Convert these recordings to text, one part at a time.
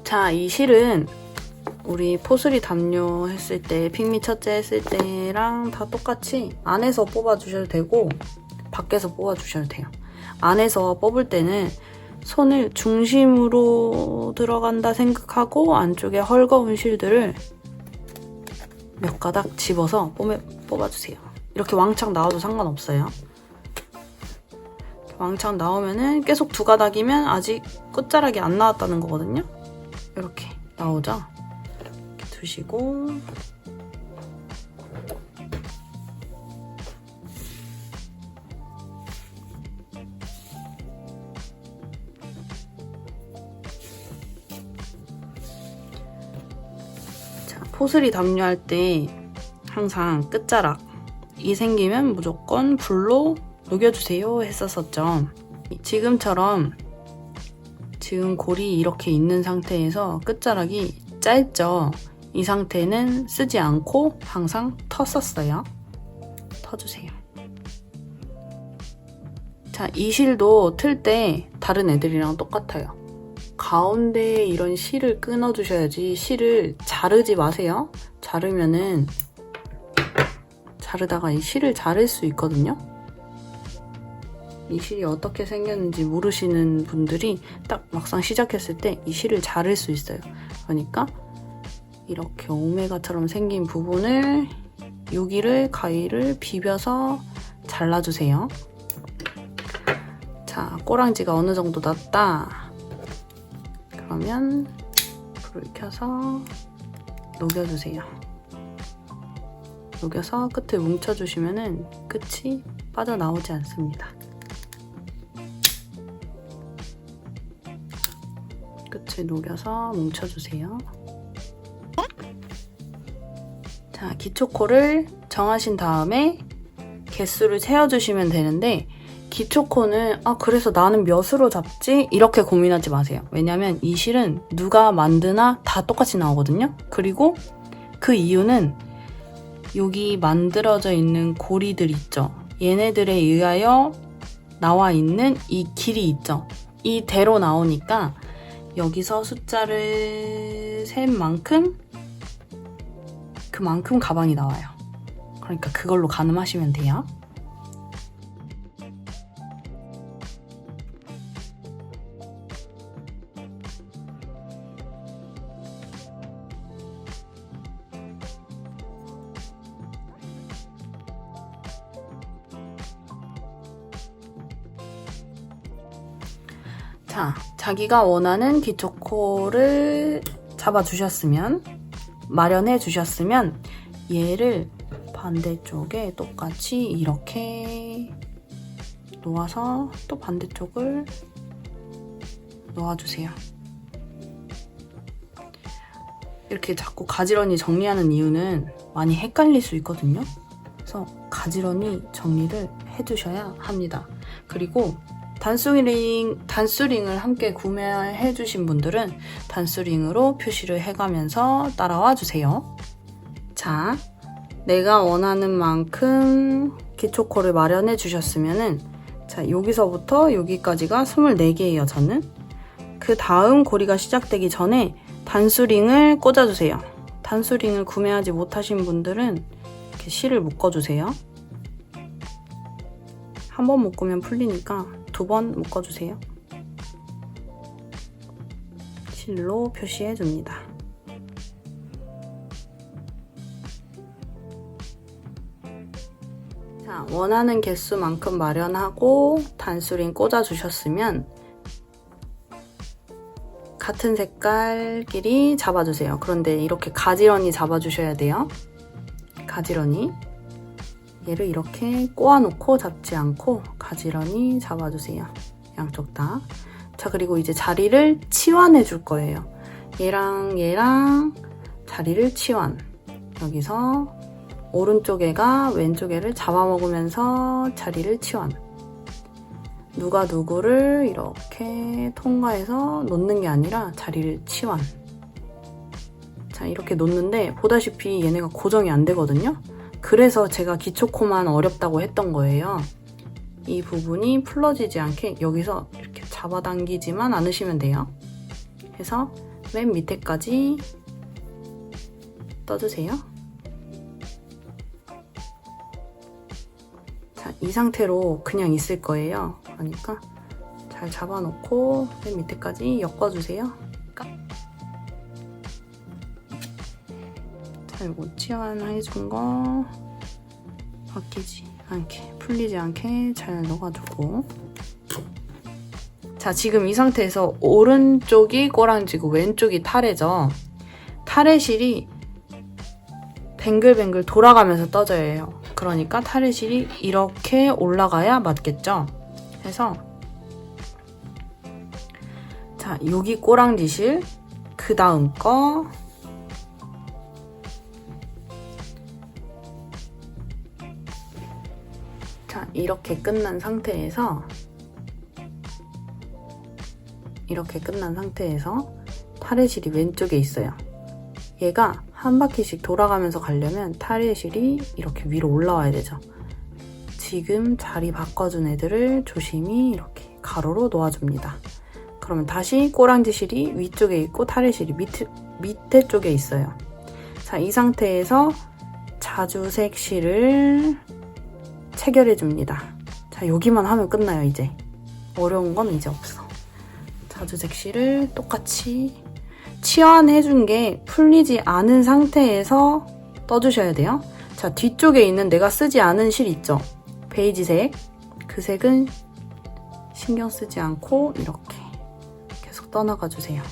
자, 이 실은 우리 포슬이 담요 했을 때, 핑미 첫째 했을 때랑 다 똑같이 안에서 뽑아주셔도 되고 밖에서 뽑아주셔도 돼요. 안에서 뽑을 때는 손을 중심으로 들어간다 생각하고 안쪽에 헐거운 실들을 몇 가닥 집어서 뽑아주세요. 이렇게 왕창 나와도 상관없어요. 왕창 나오면은 계속 두 가닥이면 아직 끝자락이 안 나왔다는 거거든요. 이렇게 나오죠? 이렇게 두시고 자, 포슬이 담요할 때 항상 끝자락이 생기면 무조건 불로 녹여주세요 했었었죠. 지금처럼 지금 골이 이렇게 있는 상태에서 끝자락이 짧죠. 이 상태는 쓰지 않고 항상 텄었어요. 터주세요. 자, 이 실도 틀 때 다른 애들이랑 똑같아요. 가운데에 이런 실을 끊어주셔야지. 실을 자르지 마세요. 자르다가 이 실을 자를 수 있거든요. 이 실이 어떻게 생겼는지 모르시는 분들이 딱 막상 시작했을 때 이 실을 자를 수 있어요. 그러니까 이렇게 오메가처럼 생긴 부분을 여기를 가위를 비벼서 잘라주세요. 자, 꼬랑지가 어느 정도 났다. 그러면 불을 켜서 녹여주세요. 녹여서 끝을 뭉쳐주시면은 끝이 빠져나오지 않습니다. 끝을 녹여서 뭉쳐주세요. 자, 기초코를 정하신 다음에 개수를 세어주시면 되는데 기초코는 그래서 나는 몇으로 잡지? 이렇게 고민하지 마세요. 왜냐면 이 실은 누가 만드나 다 똑같이 나오거든요. 그리고 그 이유는 여기 만들어져 있는 고리들 있죠. 얘네들에 의하여 나와 있는 이 길이 있죠. 이대로 나오니까 여기서 숫자를 센 만큼 그만큼 가방이 나와요. 그러니까 그걸로 가늠하시면 돼요. 자, 자기가 원하는 기초코를 잡아주셨으면, 마련해 주셨으면 얘를 반대쪽에 똑같이 이렇게 놓아서 또 반대쪽을 놓아주세요. 이렇게 자꾸 가지런히 정리하는 이유는 많이 헷갈릴 수 있거든요. 그래서 가지런히 정리를 해두셔야 합니다. 그리고 단수링을 함께 구매해주신 분들은 단수링으로 표시를 해가면서 따라와 주세요. 자, 내가 원하는 만큼 기초코를 마련해 주셨으면은 자, 여기서부터 여기까지가 24개예요, 저는. 그 다음 고리가 시작되기 전에 단수링을 꽂아주세요. 단수링을 구매하지 못하신 분들은 이렇게 실을 묶어주세요. 한 번 묶으면 풀리니까 2번 묶어주세요. 실로 표시해줍니다. 자, 원하는 개수만큼 마련하고 단수링 꽂아주셨으면 같은 색깔끼리 잡아주세요. 그런데 이렇게 가지런히 잡아주셔야 돼요. 가지런히. 얘를 이렇게 꼬아놓고 잡지 않고 가지런히 잡아주세요. 양쪽 다. 자, 그리고 이제 자리를 치환해 줄 거예요. 얘랑 자리를 치환. 여기서 오른쪽 애가 왼쪽 애를 잡아먹으면서 자리를 치환. 누가 누구를 이렇게 통과해서 놓는 게 아니라 자리를 치환. 자, 이렇게 놓는데 보다시피 얘네가 고정이 안 되거든요. 그래서 제가 기초코만 어렵다고 했던 거예요. 이 부분이 풀러지지 않게 여기서 이렇게 잡아당기지만 않으시면 돼요. 해서 맨 밑에까지 떠주세요. 자, 이 상태로 그냥 있을 거예요. 그러니까 잘 잡아놓고 맨 밑에까지 엮어주세요. 자, 이거 치환해준 거 바뀌지 않게, 풀리지 않게 잘 넣어가지고. 자, 지금 이 상태에서 오른쪽이 꼬랑지고 왼쪽이 타래죠. 타래실이 뱅글뱅글 돌아가면서 떠져야 해요. 그러니까 타래실이 이렇게 올라가야 맞겠죠. 그래서 자, 여기 꼬랑지실, 그 다음 거, 자, 이렇게 끝난 상태에서 타래실이 왼쪽에 있어요. 얘가 한 바퀴씩 돌아가면서 가려면 타래실이 이렇게 위로 올라와야 되죠. 지금 자리 바꿔준 애들을 조심히 이렇게 가로로 놓아줍니다. 그러면 다시 꼬랑지실이 위쪽에 있고 타래실이 밑에 쪽에 있어요. 자, 이 상태에서 자주색 실을 체결해줍니다. 자, 여기만 하면 끝나요. 이제 어려운 건 이제 없어. 자주색 실을 똑같이 치환해준 게 풀리지 않은 상태에서 떠주셔야 돼요. 자, 뒤쪽에 있는 내가 쓰지 않은 실 있죠? 베이지색. 그 색은 신경 쓰지 않고 이렇게 계속 떠나가 주세요.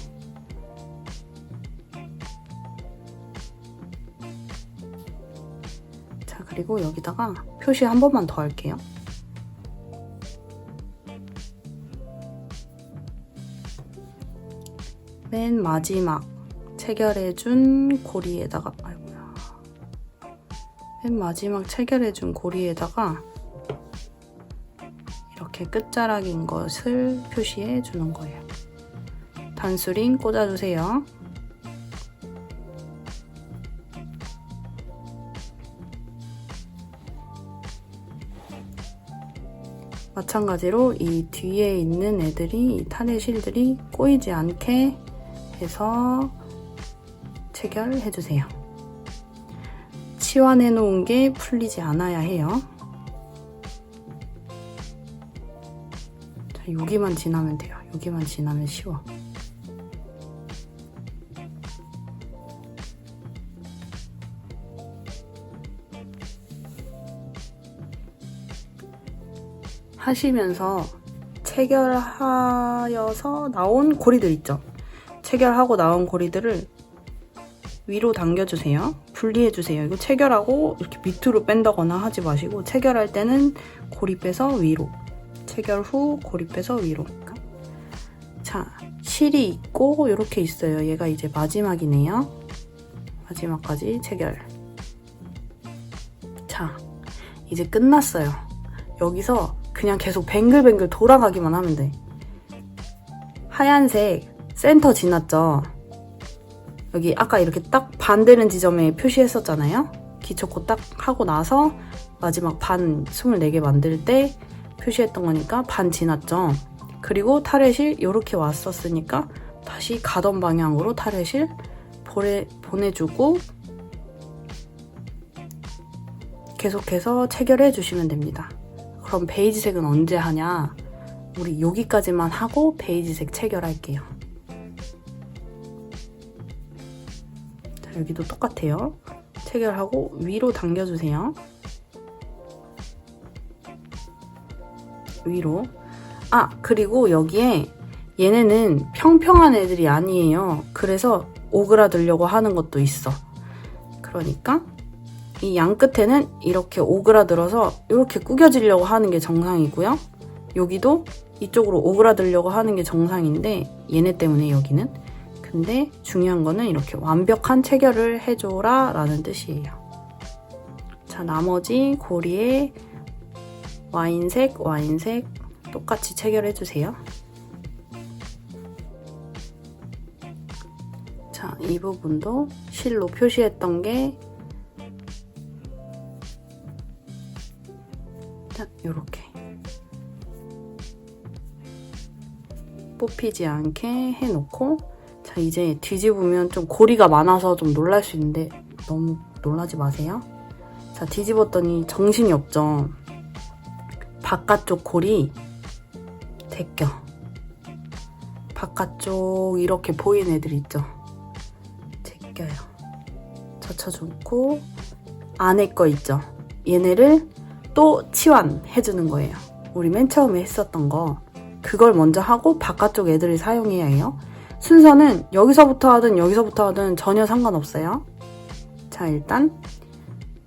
자, 그리고 여기다가 표시 한 번만 더 할게요. 맨 마지막 체결해준 고리에다가, 아이고야. 맨 마지막 체결해준 고리에다가 이렇게 끝자락인 것을 표시해 주는 거예요. 단수링 꽂아주세요. 마찬가지로 이 뒤에 있는 애들이, 이 타래실들이 꼬이지 않게 해서 체결해주세요. 치환해 놓은 게 풀리지 않아야 해요. 자, 여기만 지나면 돼요. 여기만 지나면 쉬워. 하시면서 체결하여서 나온 고리들 있죠? 체결하고 나온 고리들을 위로 당겨주세요. 분리해주세요. 이거 체결하고 이렇게 밑으로 뺀다거나 하지 마시고, 체결할 때는 고리 빼서 위로, 체결 후 고리 빼서 위로. 자, 실이 있고 이렇게 있어요. 얘가 이제 마지막이네요. 마지막까지 체결. 자, 이제 끝났어요. 여기서 그냥 계속 뱅글뱅글 돌아가기만 하면 돼. 하얀색 센터 지났죠? 여기 아까 이렇게 딱 반되는 지점에 표시했었잖아요? 기초코 딱 하고 나서 마지막 반 24개 만들 때 표시했던 거니까 반 지났죠? 그리고 타래실 이렇게 왔었으니까 다시 가던 방향으로 타래실 보내주고 계속해서 체결해 주시면 됩니다. 그럼 베이지색은 언제 하냐? 우리 여기까지만 하고 베이지색 체결할게요. 자, 여기도 똑같아요. 체결하고 위로 당겨주세요. 위로. 아, 그리고 여기에 얘네는 평평한 애들이 아니에요. 그래서 오그라들려고 하는 것도 있어. 그러니까 이 양 끝에는 이렇게 오그라들어서 이렇게 구겨지려고 하는 게 정상이고요. 여기도 이쪽으로 오그라들려고 하는 게 정상인데 얘네 때문에 여기는. 근데 중요한 거는 이렇게 완벽한 체결을 해줘라 라는 뜻이에요. 자, 나머지 고리에 와인색 똑같이 체결해주세요. 자, 이 부분도 실로 표시했던 게 이렇게 뽑히지 않게 해놓고, 자, 자, 이제 뒤집으면 좀 고리가 많아서 좀 놀랄 수 있는데 너무 놀라지 마세요. 자, 뒤집었더니 정신이 없죠. 바깥쪽 고리 제껴. 바깥쪽 이렇게 보이는 애들 있죠. 제껴요. 젖혀주고 안에 거 있죠. 얘네를 또 치환해주는 거예요. 우리 맨 처음에 했었던 거 그걸 먼저 하고 바깥쪽 애들을 사용해야 해요. 순서는 여기서부터 하든 여기서부터 하든 전혀 상관없어요. 자, 일단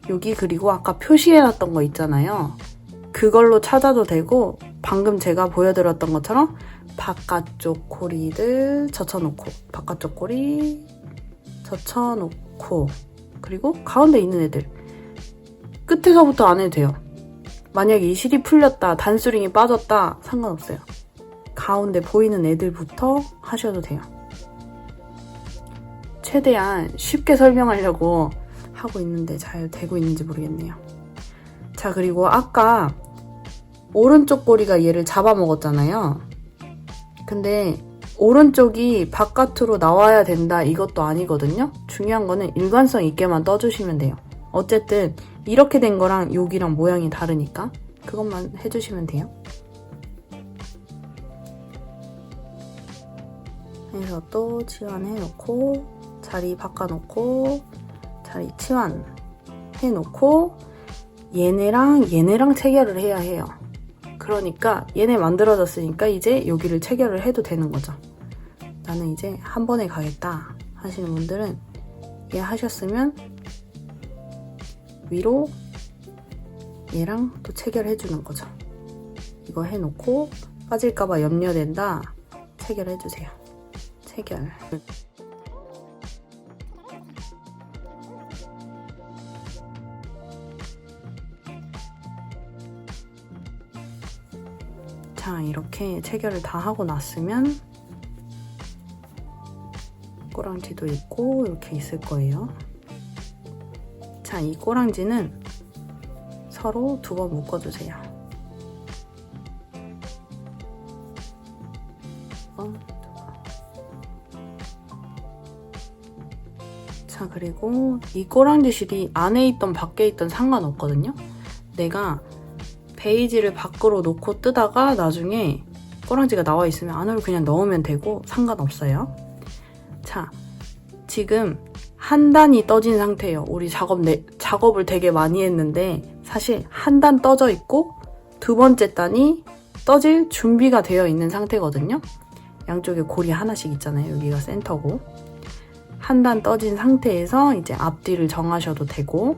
여기 그리고 아까 표시해놨던 거 있잖아요. 그걸로 찾아도 되고 방금 제가 보여드렸던 것처럼 바깥쪽 고리들 젖혀놓고 바깥쪽 고리 젖혀놓고 그리고 가운데 있는 애들 끝에서부터 안 해도 돼요. 만약에 이 실이 풀렸다, 단수링이 빠졌다 상관없어요. 가운데 보이는 애들부터 하셔도 돼요. 최대한 쉽게 설명하려고 하고 있는데 잘 되고 있는지 모르겠네요. 자, 그리고 아까 오른쪽 고리가 얘를 잡아먹었잖아요. 근데 오른쪽이 바깥으로 나와야 된다 이것도 아니거든요. 중요한 거는 일관성 있게만 떠주시면 돼요. 어쨌든 이렇게 된 거랑 여기랑 모양이 다르니까 그것만 해주시면 돼요. 그래서 또 치환해놓고 자리 바꿔놓고 자리 치환해놓고 얘네랑 체결을 해야 해요. 그러니까 얘네 만들어졌으니까 이제 여기를 체결을 해도 되는 거죠. 나는 이제 한 번에 가겠다 하시는 분들은 얘 하셨으면 위로 얘랑 또 체결해 주는 거죠. 이거 해놓고 빠질까봐 염려된다 체결해 주세요. 체결. 자, 이렇게 체결을 다 하고 났으면 꼬랑지도 있고 이렇게 있을 거예요. 자, 이 꼬랑지는 서로 2번 묶어주세요. 자, 그리고 이 꼬랑지 실이 안에 있던 밖에 있던 상관없거든요. 내가 베이지를 밖으로 놓고 뜨다가 나중에 꼬랑지가 나와 있으면 안으로 그냥 넣으면 되고 상관없어요. 자, 지금 한 단이 떠진 상태예요. 우리 작업을 되게 많이 했는데 사실 한 단 떠져 있고 2번째 단이 떠질 준비가 되어 있는 상태거든요. 양쪽에 고리 하나씩 있잖아요. 여기가 센터고. 한 단 떠진 상태에서 이제 앞뒤를 정하셔도 되고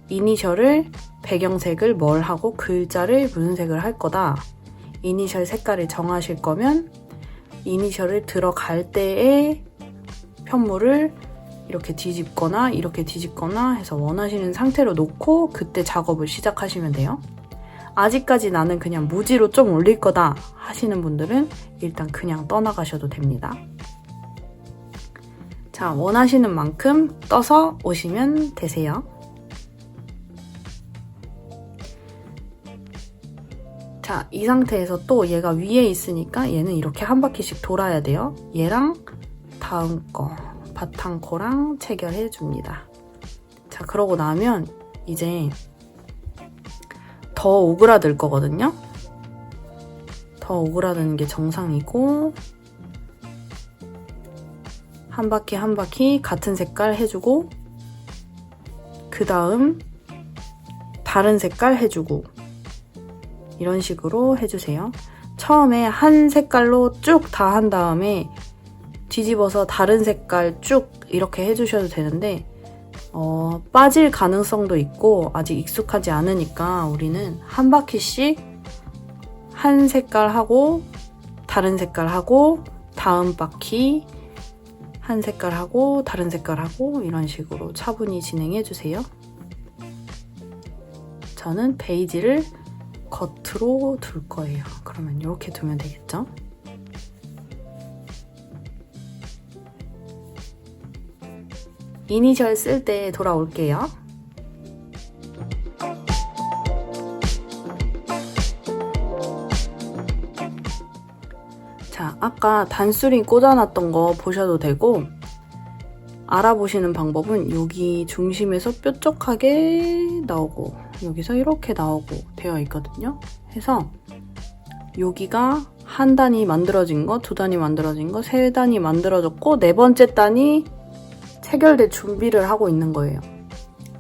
이니셜을 배경색을 뭘 하고 글자를 무슨 색을 할 거다. 이니셜 색깔을 정하실 거면 이니셜을 들어갈 때의 편물을 이렇게 뒤집거나 이렇게 뒤집거나 해서 원하시는 상태로 놓고 그때 작업을 시작하시면 돼요. 아직까지 나는 그냥 무지로 좀 올릴 거다 하시는 분들은 일단 그냥 떠나가셔도 됩니다. 자, 원하시는 만큼 떠서 오시면 되세요. 자, 이 상태에서 또 얘가 위에 있으니까 얘는 이렇게 한 바퀴씩 돌아야 돼요. 얘랑 다음 거 바탕코랑 체결해 줍니다. 자, 그러고 나면 이제 더 오그라들 거거든요. 더 오그라드는 게 정상이고 한 바퀴 한 바퀴 같은 색깔 해주고 그 다음 다른 색깔 해주고 이런 식으로 해주세요. 처음에 한 색깔로 쭉 다 한 다음에 뒤집어서 다른 색깔 쭉 이렇게 해주셔도 되는데 빠질 가능성도 있고 아직 익숙하지 않으니까 우리는 한 바퀴씩 한 색깔 하고 다른 색깔 하고 다음 바퀴 한 색깔 하고 다른 색깔 하고 이런 식으로 차분히 진행해 주세요. 저는 베이지를 겉으로 둘 거예요. 그러면 이렇게 두면 되겠죠? 이니셜 쓸 때 돌아올게요. 자, 아까 단수리 꽂아놨던 거 보셔도 되고, 알아보시는 방법은 여기 중심에서 뾰족하게 나오고 여기서 이렇게 나오고 되어 있거든요. 해서 여기가 한 단이 만들어진 거, 두 단이 만들어진 거, 세 단이 만들어졌고 네 번째 단이 체결될 준비를 하고 있는 거예요.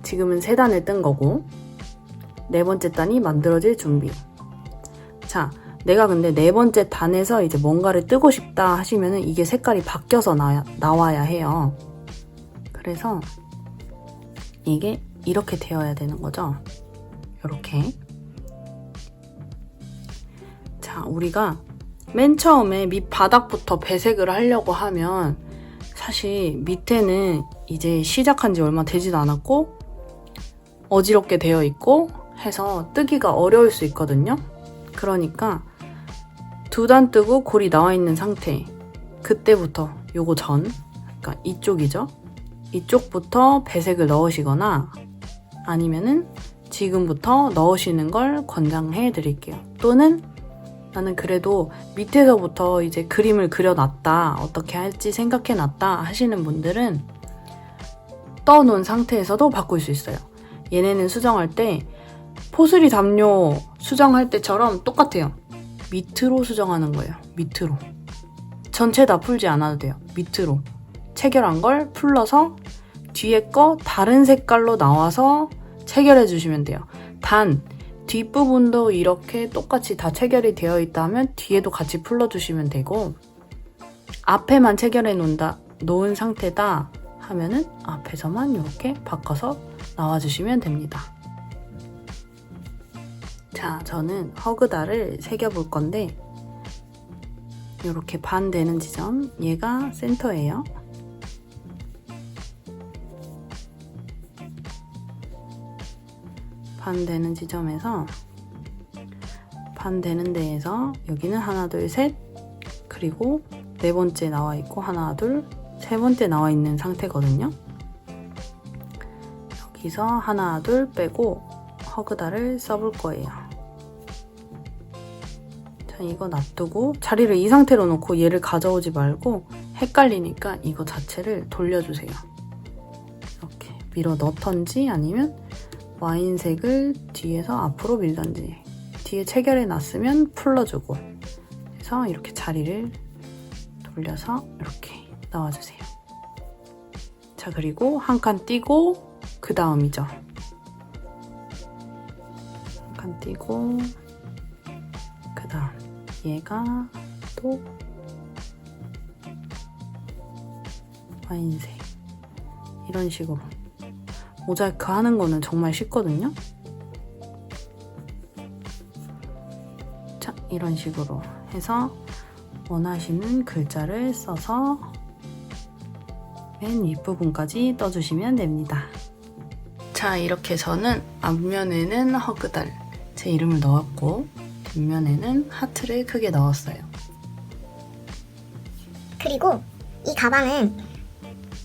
지금은 세 단을 뜬 거고 네 번째 단이 만들어질 준비. 자, 내가 근데 네 번째 단에서 이제 뭔가를 뜨고 싶다 하시면은 이게 색깔이 바뀌어서 나와야 해요. 그래서 이게 이렇게 되어야 되는 거죠. 이렇게. 자, 우리가 맨 처음에 밑바닥부터 배색을 하려고 하면 사실 밑에는 이제 시작한 지 얼마 되지도 않았고 어지럽게 되어 있고 해서 뜨기가 어려울 수 있거든요. 그러니까 두 단 뜨고 골이 나와 있는 상태, 그때부터 요거 전, 그러니까 이쪽이죠. 이쪽부터 배색을 넣으시거나 아니면은 지금부터 넣으시는 걸 권장해 드릴게요. 또는 나는 그래도 밑에서부터 이제 그림을 그려놨다, 어떻게 할지 생각해놨다 하시는 분들은 떠놓은 상태에서도 바꿀 수 있어요. 얘네는 수정할 때 포슬이 담요 수정할 때처럼 똑같아요. 밑으로 수정하는 거예요. 밑으로. 전체 다 풀지 않아도 돼요. 밑으로. 체결한 걸 풀러서 뒤에 거 다른 색깔로 나와서 체결해 주시면 돼요. 단 뒷부분도 이렇게 똑같이 다 체결이 되어 있다면 뒤에도 같이 풀러주시면 되고, 앞에만 체결해 놓은 상태다 하면은 앞에서만 이렇게 바꿔서 나와주시면 됩니다. 자, 저는 허그다를 새겨볼 건데 이렇게 반 되는 지점, 얘가 센터예요. 반 되는 지점에서 반 되는 데에서 여기는 하나, 둘, 셋, 그리고 네 번째 나와 있고 하나, 둘, 세 번째 나와 있는 상태거든요. 여기서 하나, 둘 빼고 허그다를 써볼 거예요. 자, 이거 놔두고 자리를 이 상태로 놓고 얘를 가져오지 말고 헷갈리니까 이거 자체를 돌려주세요. 이렇게 밀어 넣던지 아니면 와인색을 뒤에서 앞으로 밀던지, 뒤에 체결해 놨으면 풀러주고 해서 이렇게 자리를 돌려서 이렇게 넣어주세요. 자, 그리고 한 칸 띄고 그 다음이죠. 한 칸 띄고 그 다음 얘가 또 와인색, 이런 식으로. 모자이크 하는 거는 정말 쉽거든요. 자, 이런 식으로 해서 원하시는 글자를 써서 맨 윗부분까지 떠주시면 됩니다. 자, 이렇게 저는 앞면에는 허그달 제 이름을 넣었고 뒷면에는 하트를 크게 넣었어요. 그리고 이 가방은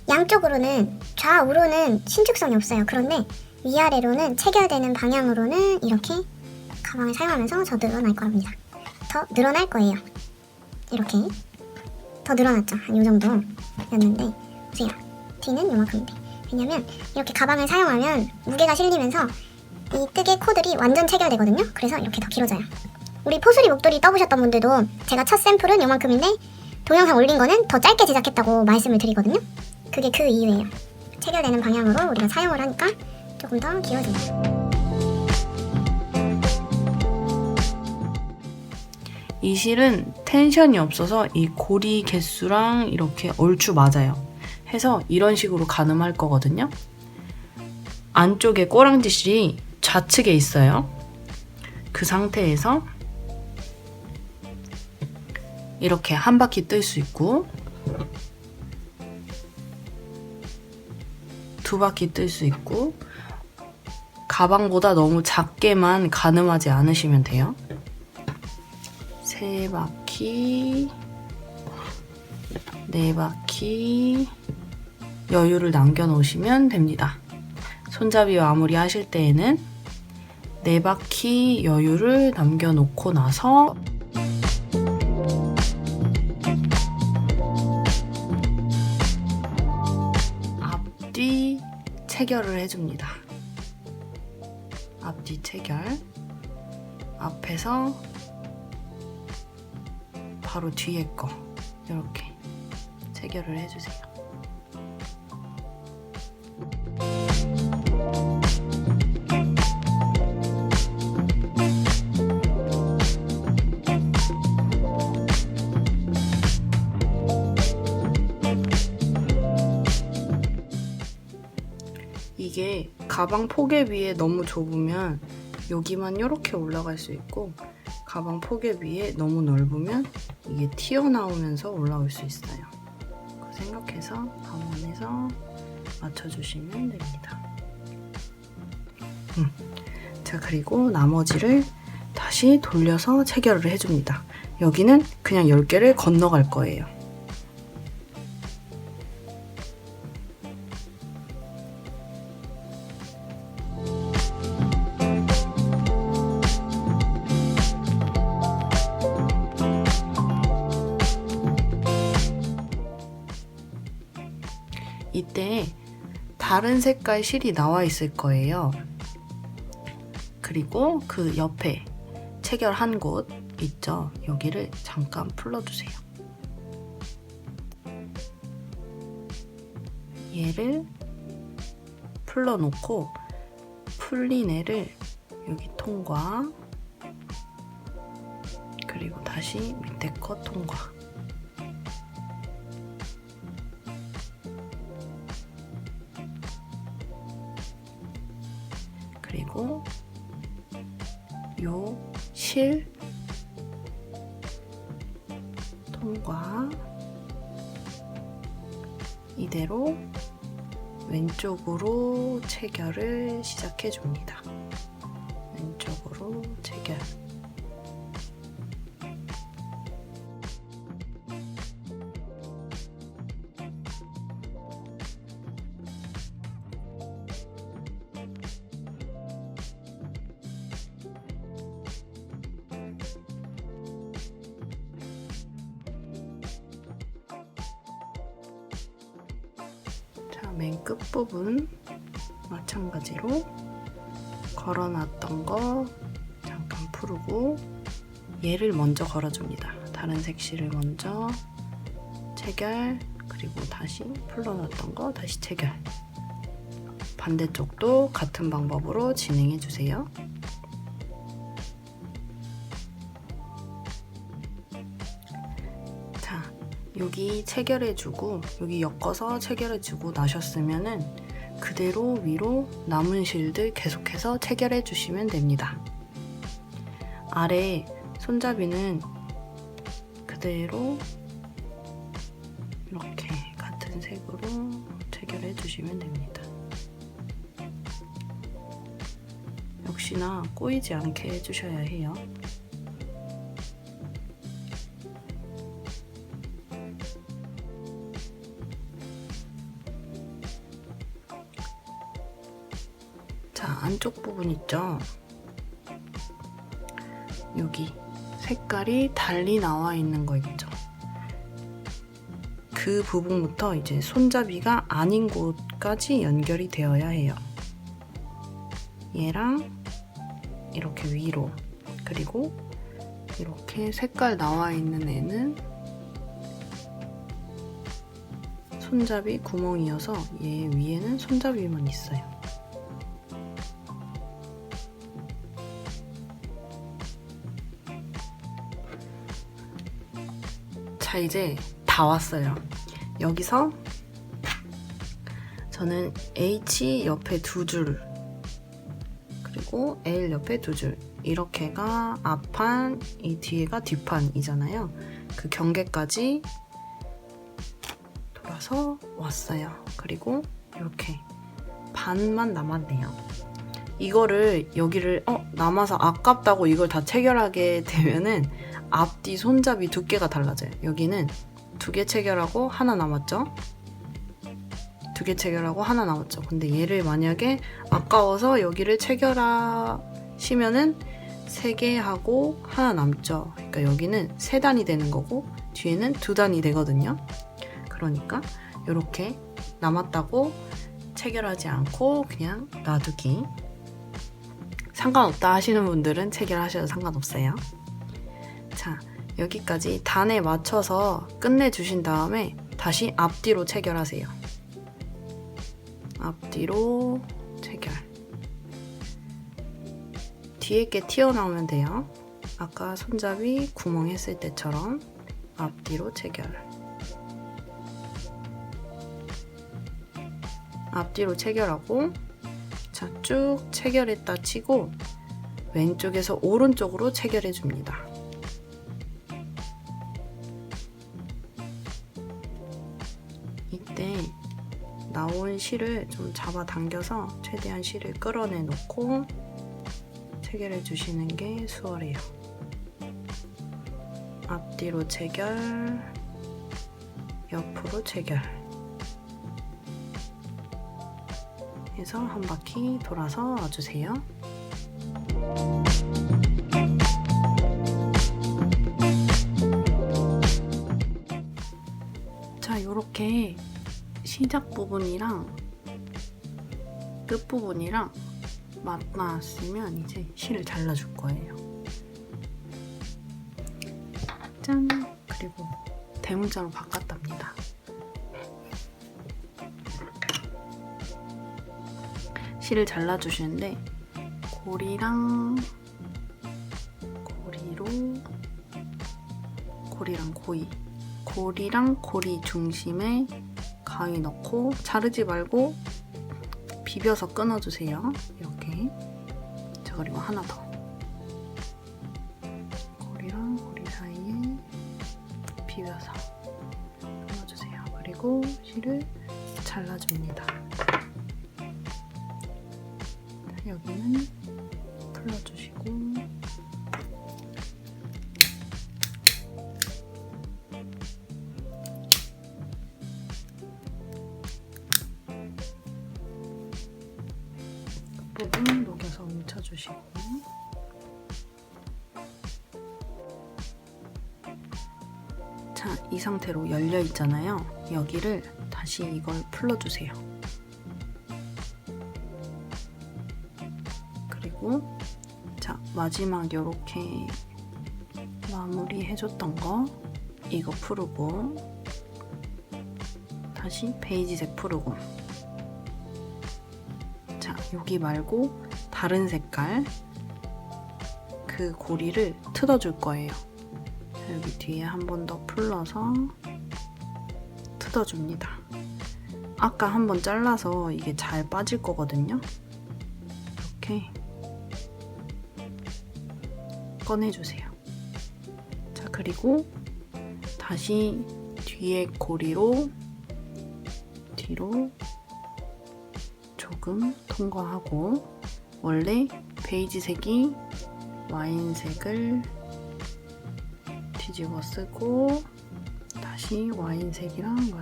양쪽으로는 좌우로는 신축성이 없어요. 그런데 위아래로는 체결되는 방향으로는 이렇게 가방을 사용하면서 더 늘어날 겁니다. 더 늘어날 거예요. 이렇게 더 늘어났죠. 한 요 정도였는데 보세요. 뒤는 요만큼인데, 왜냐면 이렇게 가방을 사용하면 무게가 실리면서 이 뜨개 코들이 완전 체결되거든요. 그래서 이렇게 더 길어져요. 우리 포슬이 목도리 떠보셨던 분들도 제가 첫 샘플은 요만큼인데 동영상 올린 거는 더 짧게 제작했다고 말씀을 드리거든요. 그게 그 이유예요. 체결되는 방향으로 우리가 사용을 하니까 조금 더 길어져요. 이 실은 텐션이 없어서 이 고리 개수랑 이렇게 얼추 맞아요. 해서 이런 식으로 가늠할 거거든요. 안쪽에 꼬랑지 실이 좌측에 있어요. 그 상태에서 이렇게 한 바퀴 뜰 수 있고 두 바퀴 뜰 수 있고, 가방보다 너무 작게만 가늠하지 않으시면 돼요. 세 바퀴, 네 바퀴 여유를 남겨놓으시면 됩니다. 손잡이와 마무리 하실 때에는 네 바퀴 여유를 남겨놓고 나서 체결을 해줍니다. 앞뒤 체결. 앞에서 바로 뒤에 거 이렇게 체결을 해주세요. 이게 가방 포개 위에 너무 좁으면 여기만 이렇게 올라갈 수 있고, 가방 포개 위에 너무 넓으면 이게 튀어나오면서 올라올 수 있어요. 그 생각해서 가만해서 맞춰주시면 됩니다. 자, 그리고 나머지를 다시 돌려서 체결을 해줍니다. 여기는 그냥 10개를 건너갈 거예요. 이때 다른 색깔 실이 나와 있을 거예요. 그리고 그 옆에 체결한 곳 있죠? 여기를 잠깐 풀러주세요. 얘를 풀러놓고 풀린 애를 여기 통과, 그리고 다시 밑에 거 통과. 그리고 요 실 통과. 이대로 왼쪽으로 체결을 시작해 줍니다. 왼쪽으로 체결. 맨 끝부분 마찬가지로 걸어놨던 거 잠깐 풀고, 얘를 먼저 걸어줍니다. 다른 색실을 먼저 체결, 그리고 다시 풀러놨던 거 다시 체결. 반대쪽도 같은 방법으로 진행해 주세요. 여기 체결해주고 여기 엮어서 체결해주고 나셨으면은 그대로 위로 남은 실들 계속해서 체결해주시면 됩니다. 아래 손잡이는 그대로 이렇게 같은 색으로 체결해주시면 됩니다. 역시나 꼬이지 않게 해주셔야 해요. 자, 안쪽 부분 있죠? 여기 색깔이 달리 나와 있는 거 있죠? 그 부분부터 이제 손잡이가 아닌 곳까지 연결이 되어야 해요. 얘랑 이렇게 위로, 그리고 이렇게 색깔 나와 있는 애는 손잡이 구멍이어서 얘 위에는 손잡이만 있어요. 자, 이제 다 왔어요. 여기서 저는 H 옆에 2줄, 그리고 L 옆에 2줄, 이렇게가 앞판, 이 뒤에가 뒷판이잖아요. 그 경계까지 돌아서 왔어요. 그리고 이렇게 반만 남았네요. 이거를 여기를 남아서 아깝다고 이걸 다 체결하게 되면은 앞뒤 손잡이 두께가 달라져요. 여기는 2개 체결하고 하나 남았죠? 2개 체결하고 하나 남았죠? 근데 얘를 만약에 아까워서 여기를 체결하시면은 3개 하고 하나 남죠? 그러니까 여기는 3단이 되는 거고 뒤에는 2단이 되거든요. 그러니까 이렇게 남았다고 체결하지 않고 그냥 놔두기. 상관없다 하시는 분들은 체결하셔도 상관없어요. 자, 여기까지 단에 맞춰서 끝내주신 다음에 다시 앞뒤로 체결하세요. 앞뒤로 체결. 뒤에 게 튀어나오면 돼요. 아까 손잡이 구멍 했을 때처럼 앞뒤로 체결. 앞뒤로 체결하고, 자, 쭉 체결했다 치고 왼쪽에서 오른쪽으로 체결해 줍니다. 이때 나온 실을 좀 잡아당겨서 최대한 실을 끌어내 놓고 체결해 주시는 게 수월해요. 앞뒤로 체결, 옆으로 체결 해서 한 바퀴 돌아서 놔주세요. 자, 이렇게 시작 부분이랑 끝 부분이랑 맞닿았으면 이제 실을 잘라줄 거예요. 짠! 그리고 대문자로 바꿨답니다. 실을 잘라주시는데 고리랑 고리랑 고리 중심에 가위 넣고 자르지 말고 비벼서 끊어주세요. 이렇게. 자, 그리고 하나 더. 고리랑 고리 사이에 비벼서 끊어주세요. 그리고 실을 잘라줍니다. 여기는 풀어주시고, 부분 녹여서 뭉쳐주시고, 자, 이 상태로 열려 있잖아요. 여기를 다시 이걸 풀러주세요. 그리고 자, 마지막 요렇게 마무리 해줬던 거 이거 풀고, 다시 베이지색 풀고, 자, 여기 말고 다른 색깔 그 고리를 뜯어줄 거예요. 자, 여기 뒤에 한 번 더 풀러서 뜯어줍니다. 아까 한 번 잘라서 이게 잘 빠질 거거든요. 이렇게 꺼내주세요. 자, 그리고 다시 뒤에 고리로 뒤로 조금 통과하고, 원래 베이지색이 와인색을 뒤집어 쓰고 다시 와인색이랑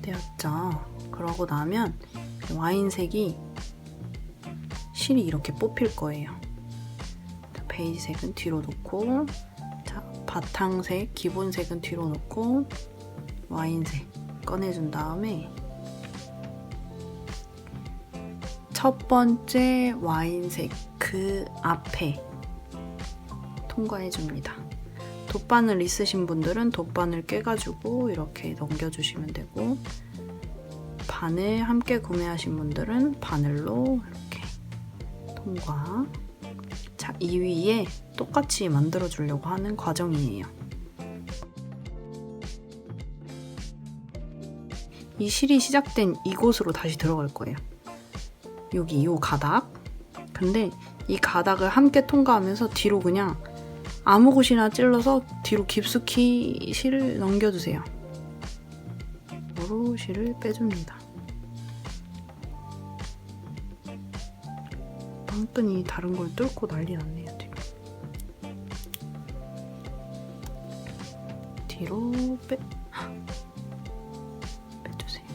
되었죠. 그러고 나면 와인색이 실이 이렇게 뽑힐 거예요. 자, 베이지색은 뒤로 놓고, 자, 바탕색, 기본색은 뒤로 놓고 와인색 꺼내준 다음에 첫 번째 와인색 그 앞에 통과해줍니다. 돗바늘 있으신 분들은 돗바늘 꿰가지고 이렇게 넘겨주시면 되고, 바늘 함께 구매하신 분들은 바늘로 이렇게 통과. 자, 이 위에 똑같이 만들어 주려고 하는 과정이에요. 이 실이 시작된 이곳으로 다시 들어갈 거예요. 여기 요 가닥. 근데 이 가닥을 함께 통과하면서 뒤로 그냥 아무 곳이나 찔러서 뒤로 깊숙이 실을 넘겨주세요. 으로 실을 빼줍니다. 빵끈이 다른 걸 뚫고 난리 났네요, 지금. 뒤로 빼주세요.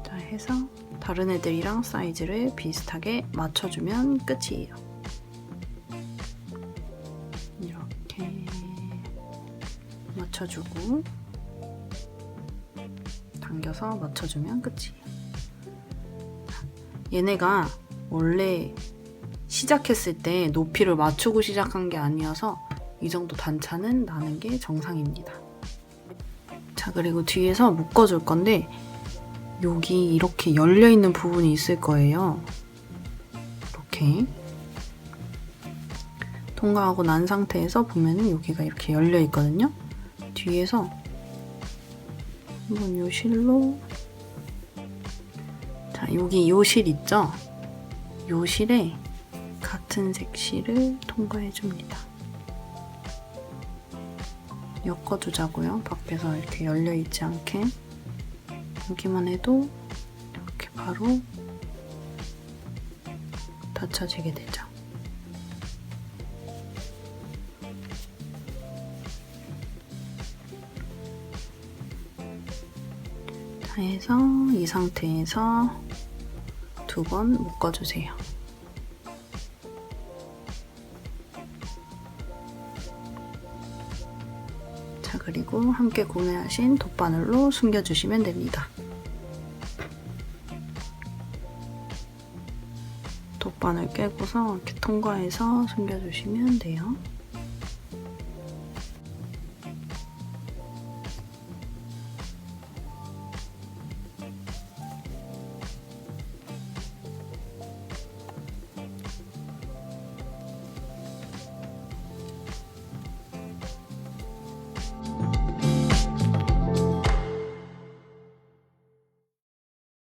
자, 해서 다른 애들이랑 사이즈를 비슷하게 맞춰주면 끝이에요. 이렇게 맞춰주고 당겨서 맞춰주면 끝이에요. 얘네가 원래 시작했을 때 높이를 맞추고 시작한 게 아니어서 이 정도 단차는 나는 게 정상입니다. 자, 그리고 뒤에서 묶어줄 건데 여기 이렇게 열려있는 부분이 있을 거예요. 이렇게 통과하고 난 상태에서 보면은 여기가 이렇게 열려있거든요. 뒤에서 한번 요 실로, 자, 여기 요 실 있죠? 요 실에 같은 색 실을 통과해줍니다. 엮어주자고요. 밖에서 이렇게 열려있지 않게. 여기만 해도 이렇게 바로 닫혀지게 되죠. 자, 해서 이 상태에서 2번 묶어주세요. 자, 그리고 함께 구매하신 돗바늘로 숨겨주시면 됩니다. 돗바늘 깨고서 이렇게 통과해서 숨겨주시면 돼요.